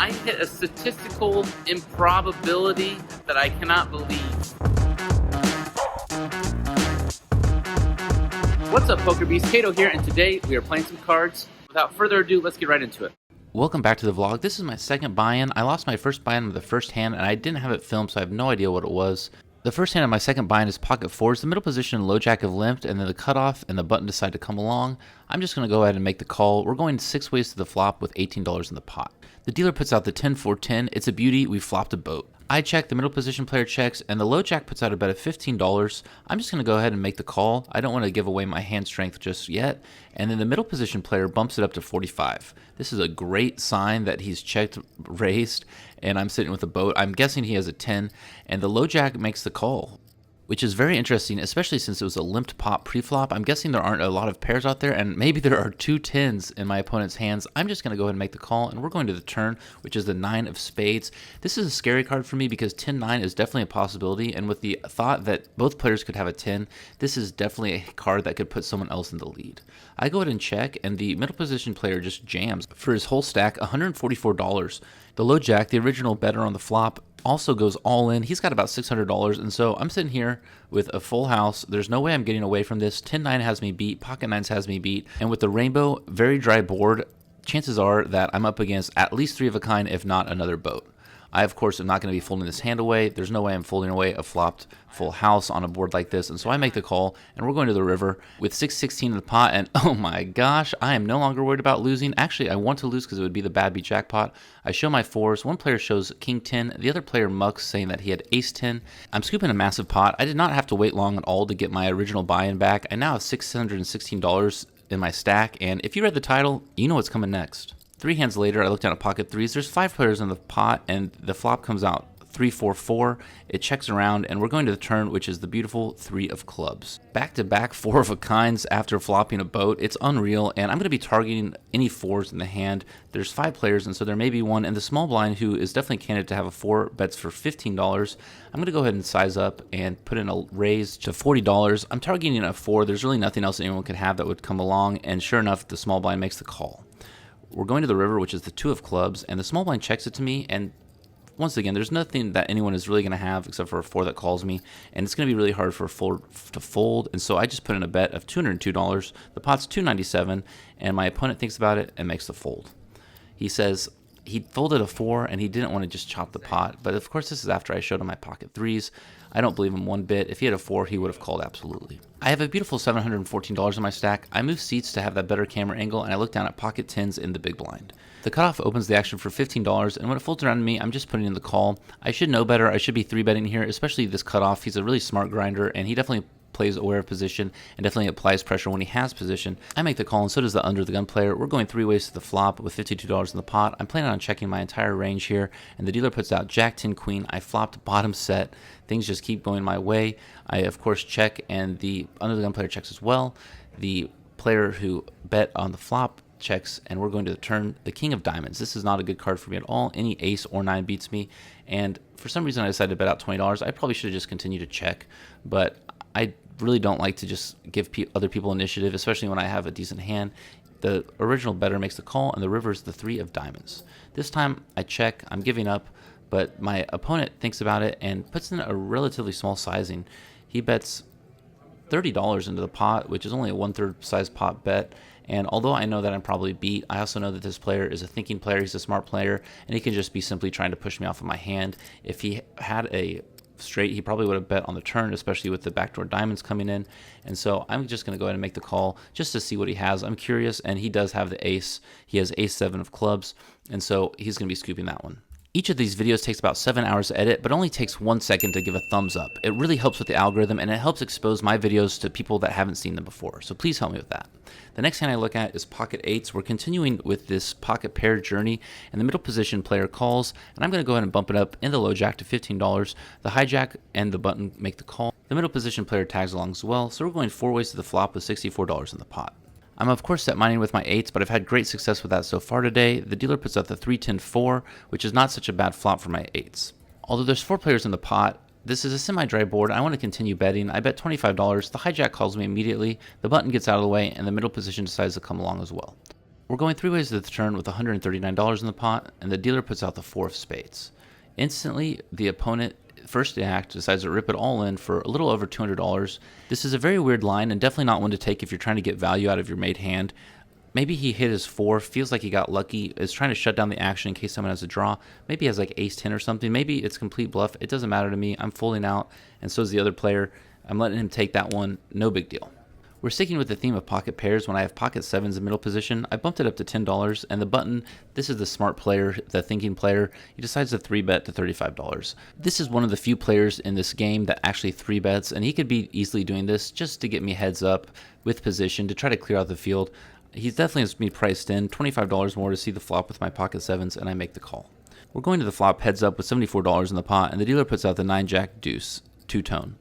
I hit a statistical improbability that I cannot believe. What's up, PokerBEASTs? Kato here, and today we are playing some cards. Without further ado, let's get right into it. Welcome back to the vlog. This is my second buy-in. I lost my first buy-in with the first hand, and I didn't have it filmed, so I have no idea what it was. The first hand of my second buy-in is pocket fours. The middle position and low jack have limped, and then the cutoff and the button decide to come along. I'm just going to go ahead and make the call. We're going 6 ways to the flop with $18 in the pot. The dealer puts out the 10-4-10. It's a beauty. We flopped a boat. I check, the middle position player checks, and the low jack puts out a bet of $15. I'm just going to go ahead and make the call. I don't want to give away my hand strength just yet. And then the middle position player bumps it up to 45. This is a great sign that he's checked, raised, and I'm sitting with a boat. I'm guessing he has a 10, and the low jack makes the call, which is very interesting, especially since it was a limped pot pre-flop. I'm guessing there aren't a lot of pairs out there, and maybe there are 2 10s in my opponent's hands. I'm just going to go ahead and make the call, and we're going to the turn, which is the 9 of spades. This is a scary card for me because 10-9 is definitely a possibility, and with the thought that both players could have a 10, this is definitely a card that could put someone else in the lead. I go ahead and check, and the middle position player just jams. For his whole stack, $144. The low jack, the original better on the flop, also goes all in. He's got about $600, and so I'm sitting here with a full house. There's no way I'm getting away from this. 10-9 has me beat, pocket nines has me beat, and with the rainbow, very dry board, chances are that I'm up against at least 3 of a kind, if not another boat. I, of course, am not going to be folding this hand away. There's no way I'm folding away a flopped full house on a board like this. And so I make the call, and we're going to the river with 6-16 in the pot. And oh my gosh, I am no longer worried about losing. Actually, I want to lose because it would be the bad beat jackpot. I show my fours. One player shows king 10. The other player mucks, saying that he had ace 10. I'm scooping a massive pot. I did not have to wait long at all to get my original buy-in back. I now have $616 in my stack. And if you read the title, you know what's coming next. 3 hands later, I looked down at pocket threes. There's 5 players in the pot, and the flop comes out 3-4-4. It checks around, and we're going to the turn, which is the beautiful 3 of clubs. Back-to-back 4 of a kinds after flopping a boat. It's unreal, and I'm going to be targeting any 4s in the hand. There's 5 players, and so there may be one. And the small blind, who is definitely a candidate to have a 4, bets for $15. I'm going to go ahead and size up and put in a raise to $40. I'm targeting a 4. There's really nothing else anyone could have that would come along, and sure enough, the small blind makes the call. We're going to the river, which is the 2 of clubs, and the small blind checks it to me, and once again, there's nothing that anyone is really going to have except for a 4 that calls me, and it's going to be really hard for a 4 to fold, and so I just put in a bet of $202. The pot's $297, and my opponent thinks about it and makes the fold. He says he folded a 4, and he didn't want to just chop the pot, but of course this is after I showed him my pocket threes. I don't believe him one bit. If he had a 4, he would have called absolutely. I have a beautiful $714 in my stack. I move seats to have that better camera angle, and I look down at pocket 10s in the big blind. The cutoff opens the action for $15, and when it folds around to me, I'm just putting in the call. I should know better. I should be 3-betting here, especially this cutoff. He's a really smart grinder, and he definitely plays aware of position and definitely applies pressure when he has position. I make the call, and so does the under the gun player. We're going 3 ways to the flop with $52 in the pot. I'm planning on checking my entire range here, and the dealer puts out jack 10 queen. I flopped bottom set. Things just keep going my way. I, of course, check, and the under the gun player checks as well. The player who bet on the flop checks, and we're going to the turn, the king of diamonds. This is not a good card for me at all. Any ace or 9 beats me, and for some reason I decided to bet out $20. I probably should have just continued to check, but I really don't like to just give other people initiative, especially when I have a decent hand. The original bettor makes the call, and the river is the 3 of diamonds. This time I check. I'm giving up, but my opponent thinks about it and puts in a relatively small sizing. He bets $30 into the pot, which is only a 1/3 size pot bet. And although I know that I'm probably beat, I also know that this player is a thinking player. He's a smart player, and he can just be simply trying to push me off of my hand. If he had a straight, he probably would have bet on the turn, especially with the backdoor diamonds coming in. And so I'm just going to go ahead and make the call just to see what he has. I'm curious, and he does have the ace. He has ace 7 of clubs, and so he's going to be scooping that one. Each of these videos takes about 7 hours to edit, but only takes 1 second to give a thumbs up. It really helps with the algorithm, and it helps expose my videos to people that haven't seen them before, so please help me with that. The next hand I look at is pocket 8s. We're continuing with this pocket pair journey, and the middle position player calls, and I'm going to go ahead and bump it up in the low jack to $15. The hijack and the button make the call. The middle position player tags along as well, so we're going 4 ways to the flop with $64 in the pot. I'm of course set mining with my 8s, but I've had great success with that so far today. The dealer puts out the 3-10-4, which is not such a bad flop for my 8s. Although there's 4 players in the pot, this is a semi-dry board. I want to continue betting. I bet $25. The hijack calls me immediately. The button gets out of the way, and the middle position decides to come along as well. We're going 3 ways to the turn with $139 in the pot, and the dealer puts out the 4 of spades. Instantly, the opponent, first act, decides to rip it all in for a little over $200. This is a very weird line and definitely not one to take if you're trying to get value out of your made hand. Maybe he hit his 4, feels like he got lucky, is trying to shut down the action in case someone has a draw. Maybe he has like ace-10 or something. Maybe it's complete bluff. It doesn't matter to me. I'm folding out, and so is the other player. I'm letting him take that one. No big deal. We're sticking with the theme of pocket pairs. When I have pocket 7s in middle position, I bumped it up to $10, and the button, this is the smart player, the thinking player, he decides to 3-bet to $35. This is one of the few players in this game that actually 3-bets, and he could be easily doing this just to get me heads up with position to try to clear out the field. He's definitely has me priced in, $25 more to see the flop with my pocket 7s, and I make the call. We're going to the flop heads up with $74 in the pot, and the dealer puts out the 9-jack deuce, two-tone.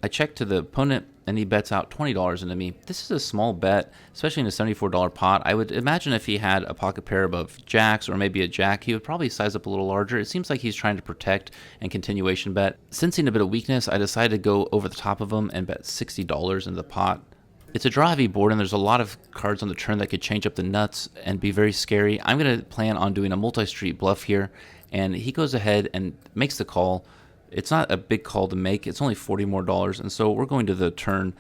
I check to the opponent, and he bets out $20 into me. This is a small bet, especially in a $74 pot. I would imagine if he had a pocket pair of jacks or maybe a jack, he would probably size up a little larger. It seems like he's trying to protect and continuation bet. Sensing a bit of weakness, I decided to go over the top of him and bet $60 into the pot. It's a draw-heavy board, and there's a lot of cards on the turn that could change up the nuts and be very scary. I'm going to plan on doing a multi-street bluff here, and he goes ahead and makes the call. It's not a big call to make. It's only $40 more, and so we're going to the turn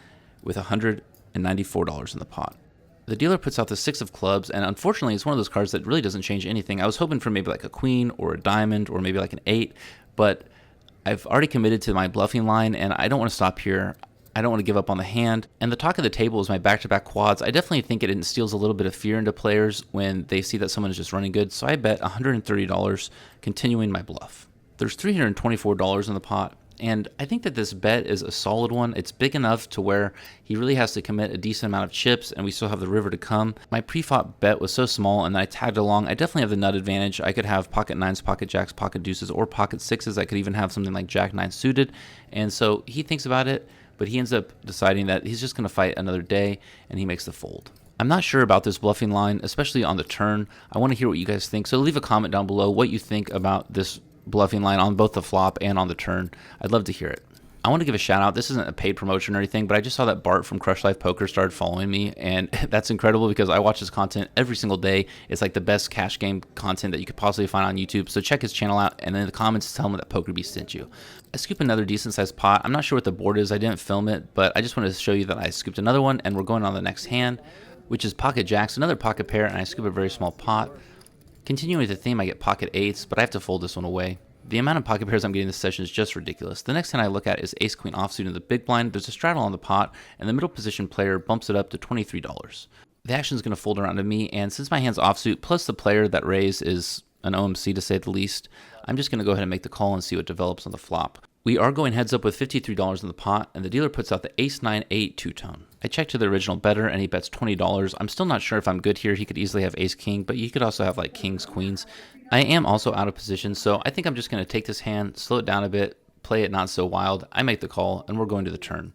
with $194 in the pot. The dealer puts out the 6 of clubs, and unfortunately, it's one of those cards that really doesn't change anything. I was hoping for maybe like a queen or a diamond or maybe like an 8, but I've already committed to my bluffing line, and I don't want to stop here. I don't want to give up on the hand. And the talk of the table is my back-to-back quads. I definitely think it instills a little bit of fear into players when they see that someone is just running good, so I bet $130, continuing my bluff. There's $324 in the pot, and I think that this bet is a solid one. It's big enough to where he really has to commit a decent amount of chips, and we still have the river to come. My pre-flop bet was so small, and then I tagged along. I definitely have the nut advantage. I could have pocket 9s, pocket jacks, pocket deuces, or pocket 6s. I could even have something like jack 9 suited, and so he thinks about it, but he ends up deciding that he's just going to fight another day, and he makes the fold. I'm not sure about this bluffing line, especially on the turn. I want to hear what you guys think, so leave a comment down below what you think about this bluffing line on both the flop and on the turn. I'd love to hear it. I want to give a shout out. This isn't a paid promotion or anything, but I just saw that Bart from Crush Life Poker started following me, and that's incredible because I watch his content every single day. It's like the best cash game content that you could possibly find on YouTube, so check his channel out, and in the comments tell him that PokerBEASTs sent you. I scooped another decent sized pot. I'm not sure what the board is. I didn't film it, but I just wanted to show you that I scooped another one, and we're going on the next hand, which is pocket jacks, another pocket pair, and I scoop a very small pot. Continuing with the theme, I get pocket 8s, but I have to fold this one away. The amount of pocket pairs I'm getting this session is just ridiculous. The next hand I look at is ace-queen offsuit in the big blind. There's a straddle on the pot, and the middle position player bumps it up to $23. The action is going to fold around to me, and since my hand's offsuit, plus the player that raised is an OMC to say the least, I'm just going to go ahead and make the call and see what develops on the flop. We are going heads up with $53 in the pot, and the dealer puts out the ace-9-8 two-tone. I check to the original better, and he bets $20. I'm still not sure if I'm good here. He could easily have ace-king, but he could also have like kings, queens. I am also out of position, so I think I'm just going to take this hand, slow it down a bit, play it not so wild. I make the call, and we're going to the turn.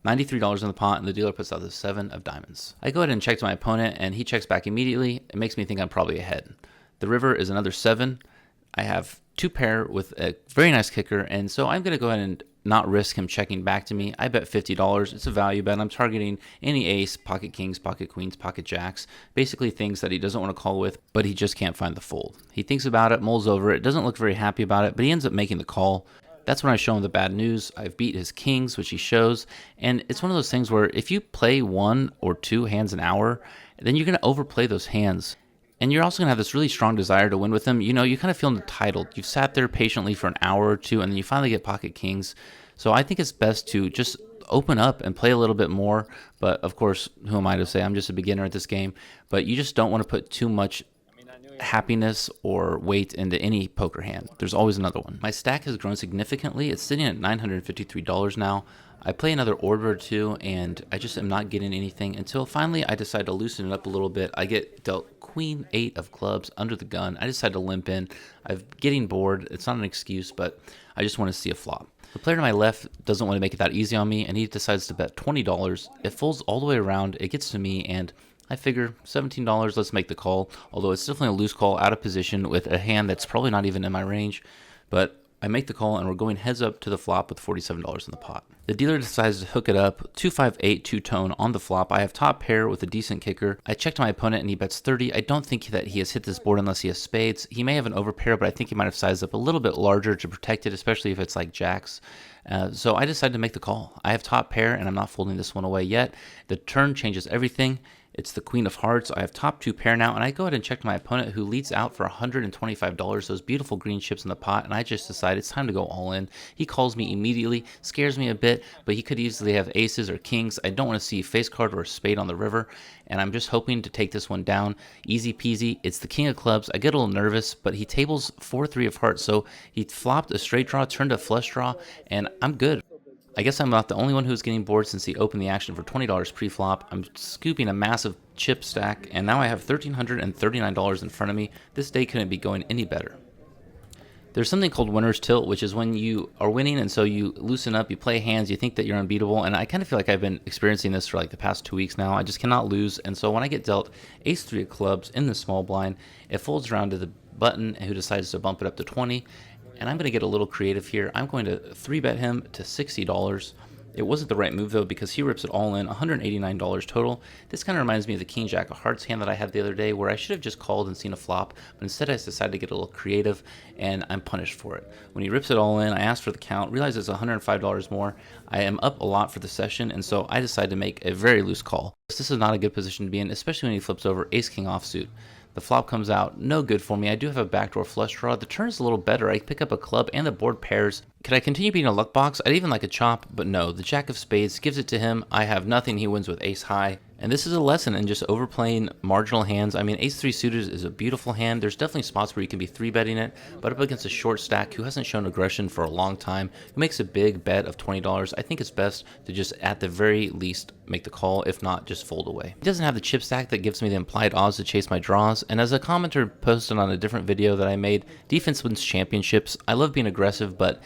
$93 in the pot, and the dealer puts out the 7 of diamonds. I go ahead and check to my opponent, and he checks back immediately. It makes me think I'm probably ahead. The river is another 7. I have 2 pair with a very nice kicker, and so I'm going to go ahead and not risk him checking back to me. I bet $50. It's a value bet. I'm targeting any ace, pocket kings, pocket queens, pocket jacks, basically things that he doesn't want to call with, but he just can't find the fold. He thinks about it, mulls over it, doesn't look very happy about it, but he ends up making the call. That's when I show him the bad news. I've beat his kings, which he shows, and it's one of those things where if you play 1 or 2 hands an hour, then you're going to overplay those hands. And you're also going to have this really strong desire to win with him. You know, you kind of feel entitled. You've sat there patiently for an hour or 2, and then you finally get pocket kings. So I think it's best to just open up and play a little bit more. But, of course, who am I to say? I'm just a beginner at this game. But you just don't want to put too much happiness or weight into any poker hand. There's always another one. My stack has grown significantly. It's sitting at $953 now. I play another order or 2, and I just am not getting anything until finally I decide to loosen it up a little bit. I get dealt queen 8 of clubs under the gun. I decide to limp in. I'm getting bored. It's not an excuse, but I just want to see a flop. The player to my left doesn't want to make it that easy on me, and he decides to bet $20. It folds all the way around. It gets to me, and I figure $17, let's make the call. Although it's definitely a loose call, out of position with a hand that's probably not even in my range. But I make the call and we're going heads up to the flop with $47 in the pot. The dealer decides to hook it up, 2-5-8 two-tone on the flop. I have top pair with a decent kicker. I checked my opponent and he bets 30. I don't think that he has hit this board unless he has spades. He may have an overpair, but I think he might have sized up a little bit larger to protect it, especially if it's like jacks. So I decided to make the call. I have top pair and I'm not folding this one away yet. The turn changes everything. It's the queen of hearts. I have top 2 pair now, and I go ahead and check my opponent, who leads out for $125, those beautiful green chips in the pot, and I just decide it's time to go all in. He calls me immediately, scares me a bit, but he could easily have aces or kings. I don't want to see a face card or a spade on the river, and I'm just hoping to take this one down. Easy peasy. It's the king of clubs. I get a little nervous, but he tables 4-3 of hearts, so he flopped a straight draw, turned a flush draw, and I'm good. I guess I'm not the only one who's getting bored since he opened the action for $20 pre-flop. I'm scooping a massive chip stack, and now I have $1,339 in front of me. This day couldn't be going any better. There's something called winner's tilt, which is when you are winning and so you loosen up, you play hands, you think that you're unbeatable, and I kind of feel like I've been experiencing this for like the past 2 weeks now. I just cannot lose, and so when I get dealt ace-3 of clubs in the small blind, it folds around to the button who decides to bump it up to 20. And I'm going to get a little creative here. I'm going to 3-bet him to $60. It wasn't the right move, though, because he rips it all in, $189 total. This kind of reminds me of the king jack of hearts hand that I had the other day, where I should have just called and seen a flop, but instead I decided to get a little creative, and I'm punished for it. When he rips it all in, I asked for the count, realized it's $105 more. I am up a lot for the session, and so I decided to make a very loose call. This is not a good position to be in, especially when he flips over ace-king offsuit. The flop comes out, no good for me. I do have a backdoor flush draw. The turn is a little better. I pick up a club and the board pairs. Could I continue being a luck box? I'd even like a chop, but no. The jack of spades gives it to him. I have nothing. He wins with ace high. And this is a lesson in just overplaying marginal hands. I mean, ace-3 suited is a beautiful hand. There's definitely spots where you can be 3-betting it, but up against a short stack who hasn't shown aggression for a long time, who makes a big bet of $20, I think it's best to just, at the very least, make the call, if not, just fold away. He doesn't have the chip stack that gives me the implied odds to chase my draws, and as a commenter posted on a different video that I made, defense wins championships. I love being aggressive, but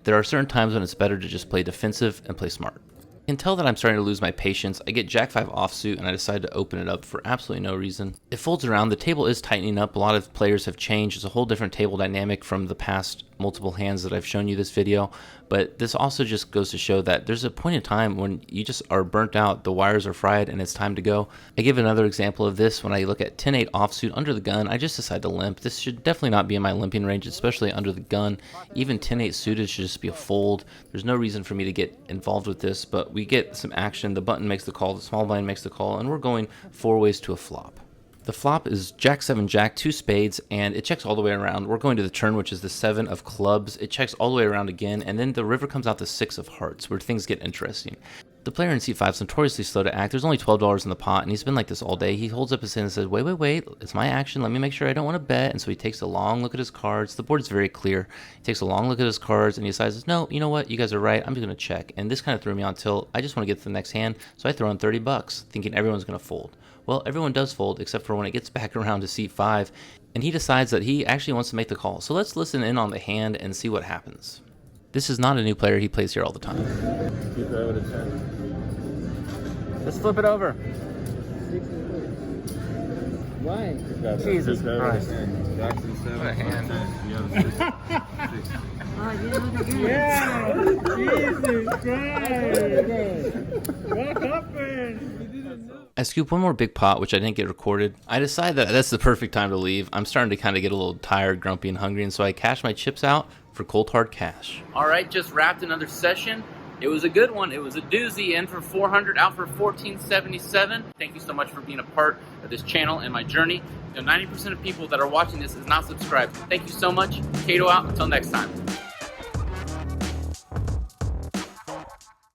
there are certain times when it's better to just play defensive and play smart. I can tell that I'm starting to lose my patience. I get jack 5 offsuit and I decide to open it up for absolutely no reason. It folds around. The table is tightening up. A lot of players have changed. It's a whole different table dynamic from the past multiple hands that I've shown you this video, but this also just goes to show that there's a point in time when you just are burnt out, the wires are fried, and it's time to go. I give another example of this when I look at 10-8 offsuit under the gun. I just decide to limp. This should definitely not be in my limping range, especially under the gun. Even 10-8 suited should just be a fold. There's no reason for me to get involved with this, but we get some action. The button makes the call, the small blind makes the call, and we're going 4 ways to a flop. The flop is jack 7 jack, 2 spades, and it checks all the way around. We're going to the turn, which is the 7 of clubs. It checks all the way around again, and then the river comes out the 6 of hearts, where things get interesting. The player in C5 is notoriously slow to act. There's only $12 in the pot, and he's been like this all day. He holds up his hand and says, wait, it's my action. Let me make sure I don't want to bet. And so he takes a long look at his cards. The board's very clear. He takes a long look at his cards, and he decides, no, you know what? You guys are right. I'm just going to check. And this kind of threw me on tilt. I just want to get to the next hand, so I throw in $30, thinking everyone's going to fold. Well, everyone does fold, except for when it gets back around to C5, and he decides that he actually wants to make the call. So let's listen in on the hand and see what happens. This is not a new player. He plays here all the time. Let's flip it over. Why? Jesus Christ. What a hand. Yeah! Jesus Christ! What happened? I scoop one more big pot, which I didn't get recorded. I decide that that's the perfect time to leave. I'm starting to kind of get a little tired, grumpy, and hungry, and so I cash my chips out for cold hard cash. All right, just wrapped another session. It was a good one. It was a doozy. In for 400, out for 1477. Thank you so much for being a part of this channel and my journey. You know, 90% of people that are watching this is not subscribed. Thank you so much. Kato out. Until next time.